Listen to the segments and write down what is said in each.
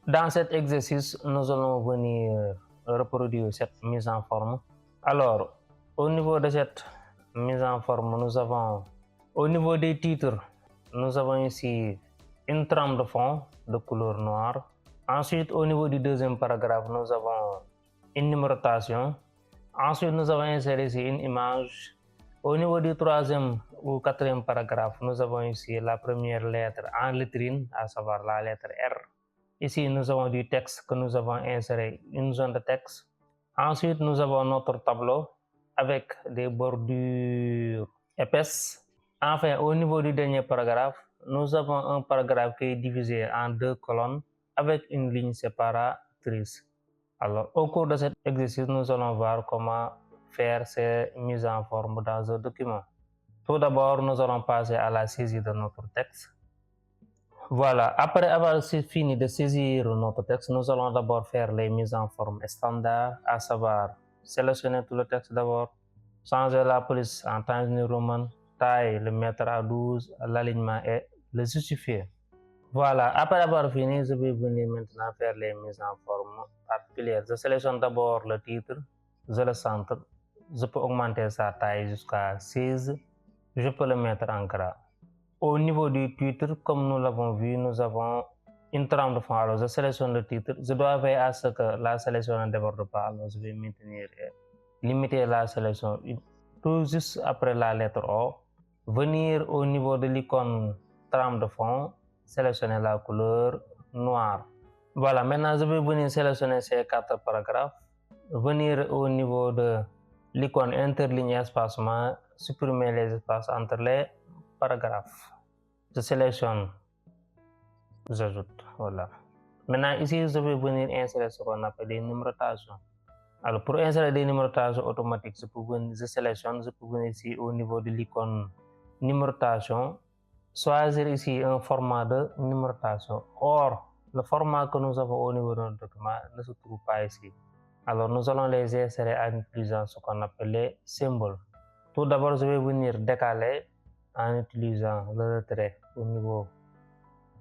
Dans cet exercice, nous allons venir reproduire cette mise en forme. Alors, au niveau de cette mise en forme, nous avons, au niveau des titres, nous avons ici une trame de fond de couleur noire. Ensuite, au niveau du deuxième paragraphe, nous avons une numérotation. Ensuite, nous avons inséré ici une image. Au niveau du troisième ou quatrième paragraphe, nous avons ici la première lettre en lettrine, à savoir la lettre R. Ici, nous avons du texte que nous avons inséré, une zone de texte. Ensuite, nous avons notre tableau avec des bordures épaisses. Enfin, au niveau du dernier paragraphe, nous avons un paragraphe qui est divisé en 2 colonnes avec une ligne séparatrice. Alors, au cours de cet exercice, nous allons voir comment faire ces mises en forme dans un document. Tout d'abord, nous allons passer à la saisie de notre texte. Voilà, après avoir fini de saisir notre texte, nous allons d'abord faire les mises en forme standard, à savoir sélectionner tout le texte d'abord, changer la police en Times New Roman, taille, le mettre à 12, l'alignement et le justifier. Voilà, après avoir fini, je vais venir maintenant faire les mises en forme particulières. Je sélectionne d'abord le titre, je le centre, je peux augmenter sa taille jusqu'à 16, je peux le mettre en gras. Au niveau du titre, comme nous l'avons vu, nous avons une trame de fond. Alors, je sélectionne le titre. Je dois veiller à ce que la sélection ne déborde pas. Alors, je vais maintenir et limiter la sélection tout juste après la lettre O. Venir au niveau de l'icône trame de fond, sélectionner la couleur noire. Voilà, maintenant je vais venir sélectionner ces 4 paragraphes. Venir au niveau de l'icône interligne espacement, supprimer les espaces entre les paragraphe. Je sélectionne, j'ajoute, voilà. Maintenant ici, je vais venir insérer ce qu'on appelle des numérotations. Alors pour insérer des numérotations automatiques, je sélectionne, je peux venir ici au niveau de l'icône numérotation, choisir ici un format de numérotation. Or, le format que nous avons au niveau de notre document ne se trouve pas ici. Alors nous allons les insérer en utilisant ce qu'on appelle les symboles. Tout d'abord, je vais venir décaler en utilisant le retrait au niveau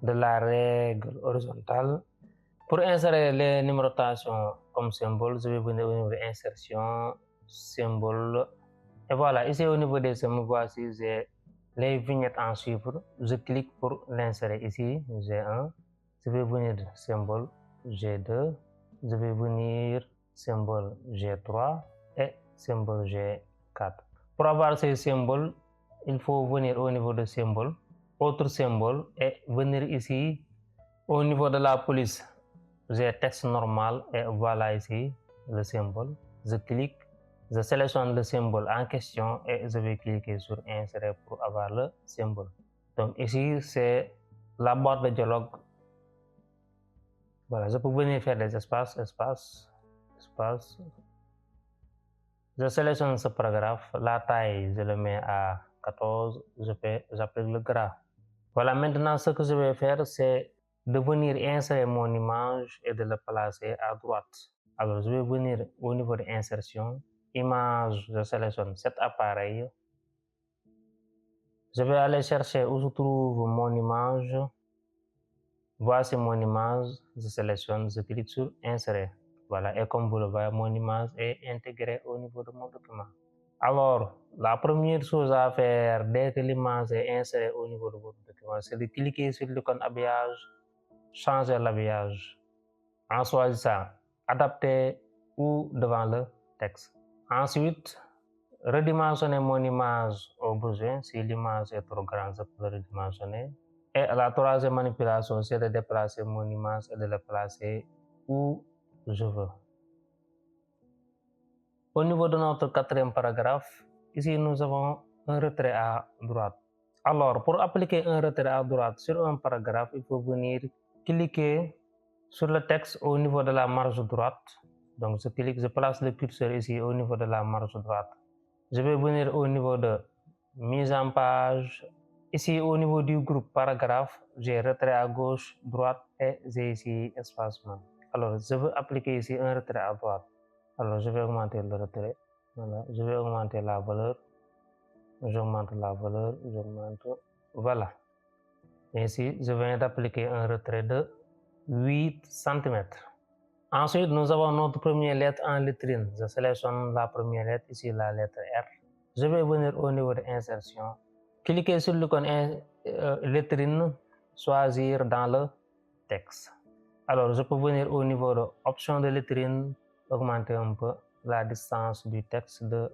de la règle horizontale. Pour insérer les numérotations comme symbole, je vais venir au niveau de insertion, symbole. Et voilà, ici au niveau des symboles, voici j'ai les vignettes en chiffres. Je clique pour l'insérer ici, G1. Je vais venir symbole G2. Je vais venir symbole G3 et symbole G4. Pour avoir ces symboles, il faut venir au niveau de symbole, autre symbole et venir ici au niveau de la police. J'ai texte normal et voilà ici le symbole. Je clique, je sélectionne le symbole en question et je vais cliquer sur insérer pour avoir le symbole. Donc ici c'est la boîte de dialogue. Voilà, je peux venir faire des espaces, espaces, espaces. Je sélectionne ce paragraphe, la taille je le mets à 14, j'applique le gras. Voilà, maintenant ce que je vais faire c'est de venir insérer mon image et de la placer à droite. Alors je vais venir au niveau de insertion, image, je sélectionne cet appareil. Je vais aller chercher où se trouve mon image. Voici mon image, je sélectionne, je clique sur insérer. Voilà, et comme vous le voyez, mon image est intégrée au niveau de mon document. Alors, la première chose à faire dès que l'image est insérée au niveau de votre document, c'est de cliquer sur l'icône habillage, changer l'habillage en choisissant adapter ou devant le texte. Ensuite, redimensionner mon image au besoin. Si l'image est trop grande, je peux le redimensionner. Et la troisième manipulation, c'est de déplacer mon image et de la placer où je veux. Au niveau de notre quatrième paragraphe, ici nous avons un retrait à droite. Alors, pour appliquer un retrait à droite sur un paragraphe, il faut venir cliquer sur le texte au niveau de la marge droite. Donc, je clique, je place le curseur ici au niveau de la marge droite. Je vais venir au niveau de mise en page. Ici, au niveau du groupe paragraphe, j'ai retrait à gauche, droite et j'ai ici espacement. Alors, je veux appliquer ici un retrait à droite. Alors, je vais augmenter le retrait. Voilà, je vais augmenter la valeur. J'augmente la valeur, j'augmente. Voilà. Ainsi, je viens d'appliquer un retrait de 8 cm. Ensuite, nous avons notre première lettre en lettrine. Je sélectionne la première lettre, ici la lettre R. Je vais venir au niveau de insertion. Cliquez sur l'icône lettrine, choisir dans le texte. Alors, je peux venir au niveau de option de lettrine, augmenter un peu la distance du texte de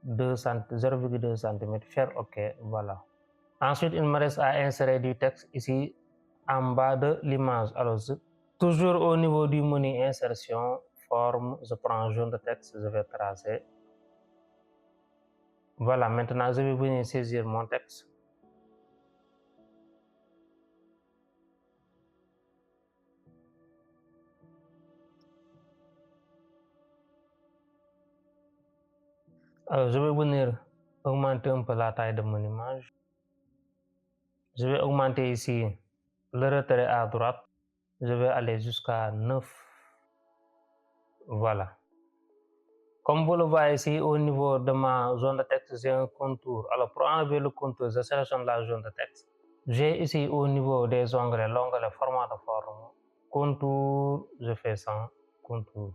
0,2 cm, faire OK, voilà. Ensuite, il me reste à insérer du texte ici en bas de l'image. Alors, toujours au niveau du menu insertion, forme, je prends jaune de texte, je vais tracer. Voilà, maintenant je vais venir saisir mon texte. Alors, je vais venir augmenter un peu la taille de mon image. Je vais augmenter ici le retrait à droite. Je vais aller jusqu'à 9. Voilà. Comme vous le voyez ici, au niveau de ma zone de texte, j'ai un contour. Alors, pour enlever le contour, je sélectionne la zone de texte. J'ai ici au niveau des onglets, l'onglet format de forme, contour, je fais sans contour.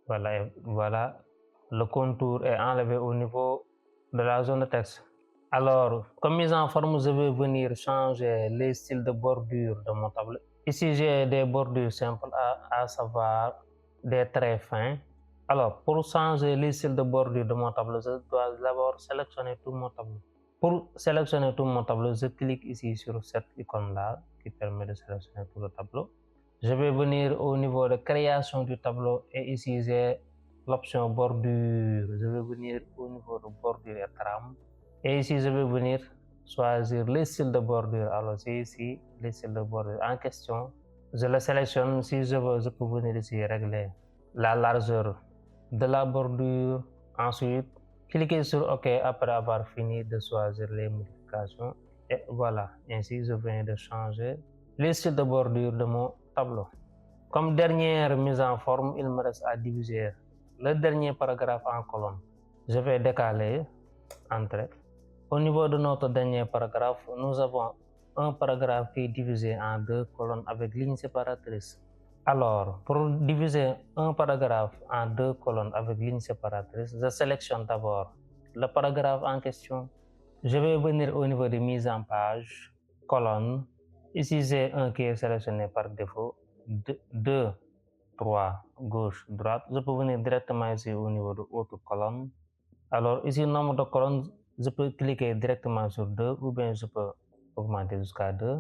Voilà, et voilà, le contour est enlevé au niveau de la zone de texte. Alors, comme mise en forme, je vais venir changer les styles de bordure de mon tableau. Ici, j'ai des bordures simples, à savoir des traits fins. Alors, pour changer les styles de bordure de mon tableau, je dois d'abord sélectionner tout mon tableau. Pour sélectionner tout mon tableau, je clique ici sur cette icône-là qui permet de sélectionner tout le tableau. Je vais venir au niveau de création du tableau et ici j'ai l'option bordure. Je vais venir au niveau de bordure et trame. Et ici, je vais venir choisir les styles de bordure. Alors, c'est ici les styles de bordure en question. Je le sélectionne. Si je veux, je peux venir ici régler la largeur de la bordure. Ensuite, cliquez sur OK après avoir fini de choisir les modifications. Et voilà, ainsi je viens de changer les styles de bordure de mon tableau. Comme dernière mise en forme, il me reste à diviser le dernier paragraphe en colonnes. Je vais décaler, entrer. Au niveau de notre dernier paragraphe, nous avons un paragraphe qui est divisé en 2 colonnes avec ligne séparatrice. Alors, pour diviser un paragraphe en 2 colonnes avec ligne séparatrice, je sélectionne d'abord le paragraphe en question. Je vais venir au niveau de mise en page, colonne. Ici, j'ai un qui est sélectionné par défaut, 2, 3, gauche, droite. Je peux venir directement ici au niveau de autre colonne. Alors, ici, nombre de colonnes, je peux cliquer directement sur 2 ou bien je peux augmenter jusqu'à 2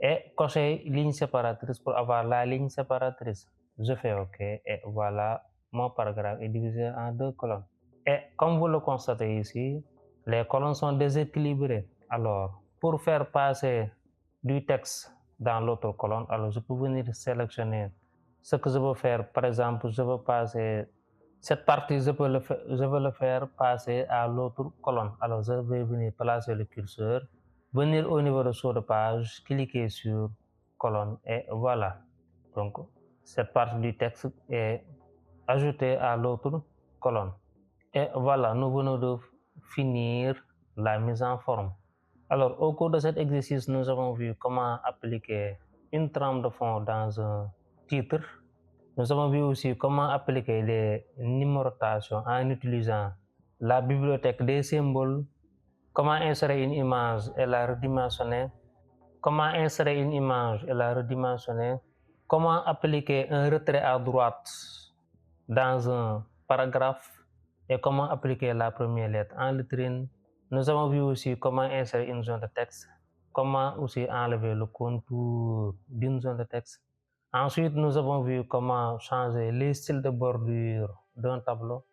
et cocher ligne séparatrice pour avoir la ligne séparatrice. Je fais OK et voilà, mon paragraphe est divisé en 2 colonnes. Et comme vous le constatez ici, les colonnes sont déséquilibrées. Alors, pour faire passer du texte dans l'autre colonne, alors je peux venir sélectionner ce que je veux faire. Par exemple, je veux passer cette partie, je veux le faire passer à l'autre colonne. Alors, je vais venir placer le curseur, venir au niveau de saut de page, cliquer sur colonne et voilà. Donc, cette partie du texte est ajoutée à l'autre colonne. Et voilà, nous venons de finir la mise en forme. Alors, au cours de cet exercice, nous avons vu comment appliquer une trame de fond dans un titre. Nous avons vu aussi comment appliquer les numérotations en utilisant la bibliothèque des symboles, comment insérer une image et la redimensionner, comment insérer une image et la redimensionner, comment appliquer un retrait à droite dans un paragraphe et comment appliquer la première lettre en lettrine. Nous avons vu aussi comment insérer une zone de texte, comment aussi enlever le contour d'une zone de texte. Ensuite, nous avons vu comment changer les styles de bordure d'un tableau.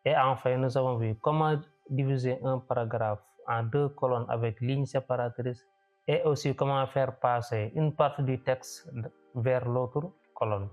Et enfin, nous avons vu comment diviser un paragraphe en 2 colonnes avec ligne séparatrice et aussi comment faire passer une partie du texte vers l'autre colonne.